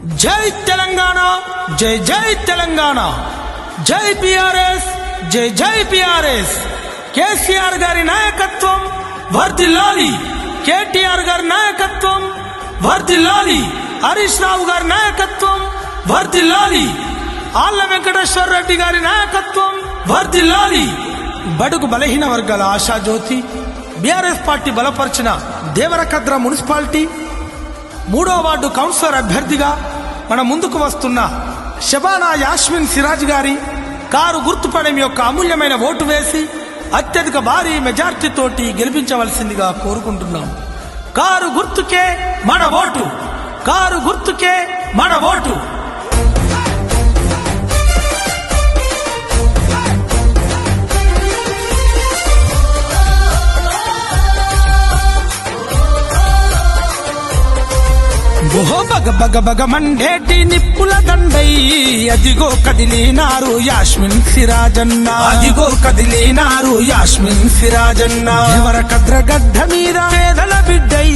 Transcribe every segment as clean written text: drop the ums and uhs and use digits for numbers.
జై తెలంగాణ, జై జై తెలంగాణ, జై పిఆర్ఎస్, జై జై పిఆర్ఎస్. కేసీఆర్ గారి నాయకత్వం వర్ధిల్లాలి, కేటీఆర్ గారి నాయకత్వం వర్ధిల్లాలి, హరీష్ రావు గారి నాయకత్వం వర్ధిల్లాలి, ఆళ్ల వెంకటేశ్వర రెడ్డి గారి నాయకత్వం వర్ధిల్లాలి. బడుగు బలహీన వర్గాల ఆశాజ్యోతి బీఆర్ఎస్ పార్టీ బలపరిచిన దేవరకద్ర మున్సిపాలిటీ 3వ వార్డు కౌన్సిలర్ అభ్యర్థిగా మన ముందుకు వస్తున్న షబానా యాస్మిన్ సిరాజ్ గారి కారు గుర్తుపడం యొక్క అమూల్యమైన ఓటు వేసి అత్యధిక భారీ మెజార్టీతోటి గెలిపించవలసిందిగా కోరుకుంటున్నాం. కారు గుర్తుకే మన ఓటు, కారు గుర్తుకే మన ఓటు. ఓహో బగ బగ బగ మండేటి నిప్పుల దండై అదిగో కదిలినారు యాస్మిన్ సిరాజన్న, అదిగో కదిలినారు యాస్మిన్ సిరాజన్న. దేవరకద్ర గడ్డ మీద పేదల బిడ్డై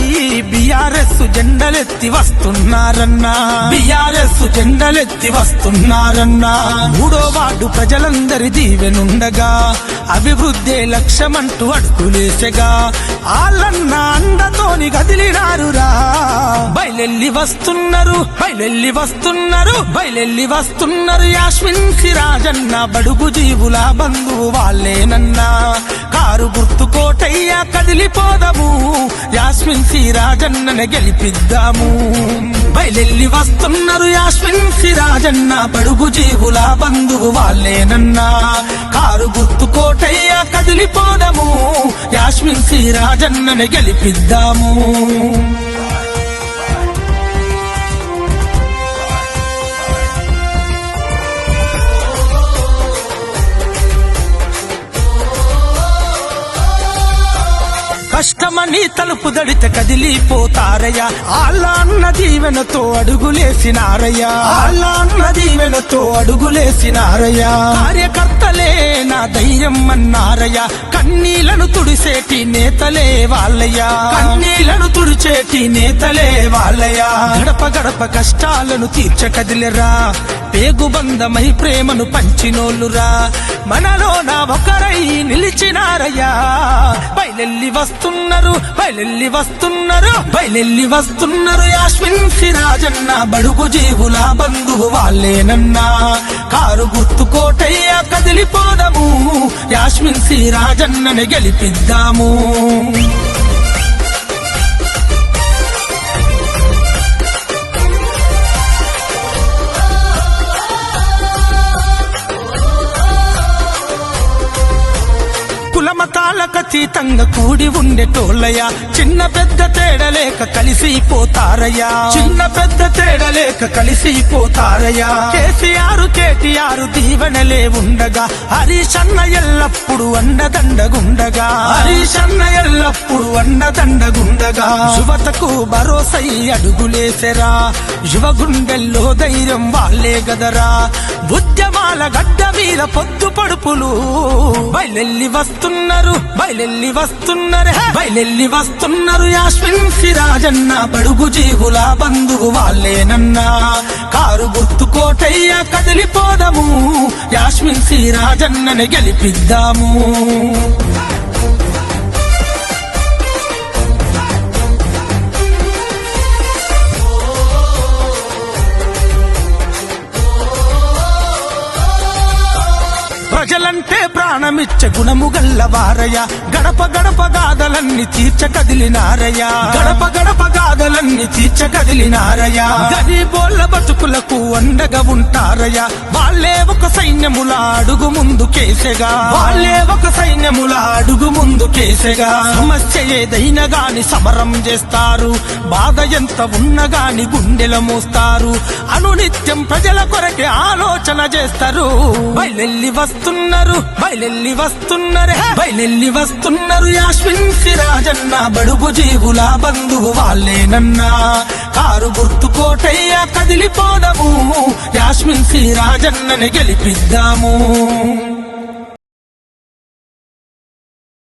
బీఆర్ఎస్ జెండలెత్తి వస్తున్నారన్నా, బీఆర్ఎస్ జెండలెత్తి వస్తున్నారన్నా. 3వ వార్డు ప్రజలందరి దీవెనుండగా అభివృద్ధి లక్ష్యమంటూ అడుగులేసగా ఆళ్ళన్న అండతోని కదిలినారురా. బయలెల్లి వస్తున్నారు, బయలెల్లి వస్తున్నారు, బయలెల్లి వస్తున్నారు యాస్మిన్ సిరాజన్న. బడుగు జీవుల బంధువు వాళ్ళేనన్నా. కారు గుర్తు కోటయ్య కదిలిపోదాము, యాస్మిన్ సిరాజన్నని గెలిపిద్దాము. బయలెల్లి వస్తున్నారు యాస్మిన్ సిరాజన్న. బడుగు జీవుల బంధువు వాళ్ళేనన్నా. కారు గుర్తు కోటయ్య కదిలిపోదాము, యాస్మిన్ సిరాజన్నని గెలిపిద్దాము. కష్టమని తలుపు దడితే కదిలిపోతారయ్యా, ఆళ్ళ అన్న దీవెనతో అడుగులేసినారయ్యా, ఆళ్ళ అన్న దీవెనతో అడుగులేసినారయ్యా. కార్యకర్తలే నా ధైర్యం అన్నారయ్యా, కన్నీళ్లను తుడిసేటి నేతలే వాళ్ళయ్యా, కన్నీళ్లను తుడిచేటి నేతలే వాళ్ళయ్యా. గడప గడప కష్టాలను తీర్చ కదిలేరా, పేగుబంధమై ప్రేమను పంచినోళ్ళురా. మనలో నా ఒకరై నిలిచినారయ్యా. బయలెల్లి వస్తున్నారు, బయలెల్లి వస్తున్నారు, బయలెల్లి వస్తున్నారు యాస్మిన్ సిరాజన్న. బడుగు జీవుల బంధువు వాళ్ళేనన్నా. కారు గుర్తు కోటయ్య కదిలిపోదాము, యాస్మిన్ సిరాజన్నని గెలిపిద్దాము. కులమతాలకు అతీతంగా కూడి ఉండేటోళ్ళయ్యా, చిన్న పెద్ద తేడలేక కలిసిపోతారయ్యా, చిన్న పెద్ద తేడలేక కలిసిపోతారయ్యా. కేసీఆర్ కేటీఆర్ దీవెనలే ఉండగా హరీష్ అన్న ఎల్లప్పుడు అండదండగుండగా, హరీష్ అన్న ఎల్లప్పుడు అండదండగుండగా. యువతకు భరోసై అడుగులేసెరా, యువ గుండెల్లో ధైర్యం వాళ్ళే గదరా. ఉద్యమాల గడ్డ మీద పొద్దు పడుపులు బయలెల్లి వస్తున్నారు, బయలెల్లి వస్తున్నారు, బయలెల్లి వస్తున్నారు యాస్మిన్ సిరాజన్న. బడుగు జీవుల బంధువు వాళ్ళేనన్నా. కారు గుర్తు కోటయ్య కదిలిపోదాము, యాస్మిన్ సిరాజన్నని గెలిపిద్దాము. ప్రజలంటే ప్రాణమిచ్చ గుణము గల్లవారయ్య, గడప గడప గాథలన్నీ తీర్చ కదిలినారయ్యా, గడప గడప గాథలన్నీ తీర్చ కదిలినారయ్యా. గరీబోళ్ళ బతుకులకు అండగా ఉంటారయ్యా, వాళ్ళే ఒక సైన్యముల అడుగు ముందు కేసెగా, వాళ్ళే ఒక సైన్యముల అడుగు ముందు కేసెగా. సమస్య ఏదైనా గాని సమరం చేస్తారు, బాధ ఎంత ఉన్నా గాని గుండెల మోస్తారు. అనునిత్యం ప్రజల కొరకే ఆలోచన చేస్తారు. బయలెల్లి వస్తున్నారు, బయలెల్లి వస్తున్నారు, బయలెల్లి వస్తున్నారు యాస్మిన్ సిరాజన్న. బడుగు జీవుల బంధువు వాళ్ళేనన్నా. కారు గుర్తు కోటయ్య కదిలిపోదాము, యాస్మిన్ సిరాజన్నని గెలిపిద్దాము.